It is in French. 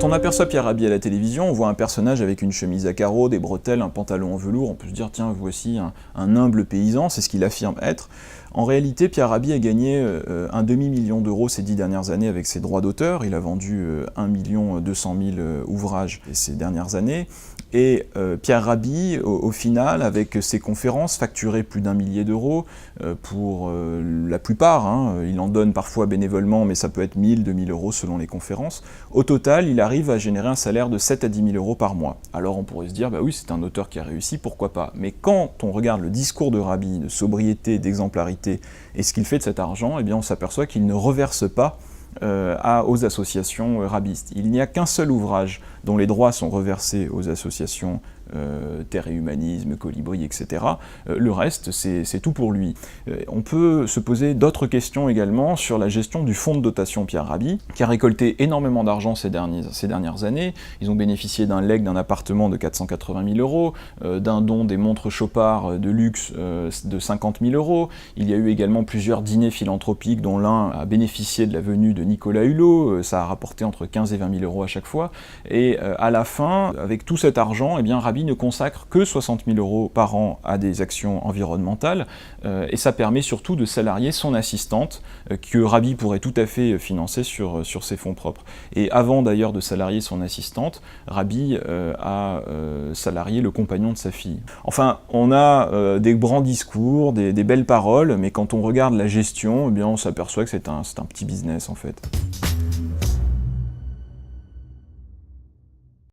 Quand on aperçoit Pierre Rabhi à la télévision, on voit un personnage avec une chemise à carreaux, des bretelles, un pantalon en velours, on peut se dire tiens, voici un humble paysan, c'est ce qu'il affirme être. En réalité, Pierre Rabhi a gagné un demi-million d'euros ces 10 dernières années avec ses droits d'auteur. Il a vendu 1 200 000 ouvrages ces dernières années. Et Pierre Rabhi, au final, avec ses conférences, facturait plus d'1 millier d'euros pour la plupart. Il en donne parfois bénévolement, mais ça peut être 1 000, 2 000 euros selon les conférences. Au total, il arrive à générer un salaire de 7 à 10 000 euros par mois. Alors on pourrait se dire, bah oui, c'est un auteur qui a réussi, pourquoi pas. Mais quand on regarde le discours de Rabhi, de sobriété, d'exemplarité, et ce qu'il fait de cet argent, eh bien on s'aperçoit qu'il ne reverse pas aux associations rabhistes. Il n'y a qu'un seul ouvrage dont les droits sont reversés aux associations Terre et Humanisme, Colibri, etc. Le reste, c'est tout pour lui. On peut se poser d'autres questions également sur la gestion du fonds de dotation Pierre Rabhi, qui a récolté énormément d'argent ces dernières années. Ils ont bénéficié d'un legs d'un appartement de 480 000 euros, d'un don des montres Chopard de luxe de 50 000 euros. Il y a eu également plusieurs dîners philanthropiques, dont l'un a bénéficié de la venue de Nicolas Hulot. Ça a rapporté entre 15 et 20 000 euros à chaque fois. Et à la fin, avec tout cet argent, eh bien, Rabhi ne consacre que 60 000 euros par an à des actions environnementales, et ça permet surtout de salarier son assistante, que Rabhi pourrait tout à fait financer sur ses fonds propres. Et avant d'ailleurs de salarier son assistante, Rabhi a salarié le compagnon de sa fille. Enfin, on a des grands discours, des belles paroles, mais quand on regarde la gestion, eh bien, on s'aperçoit que c'est un petit business en fait.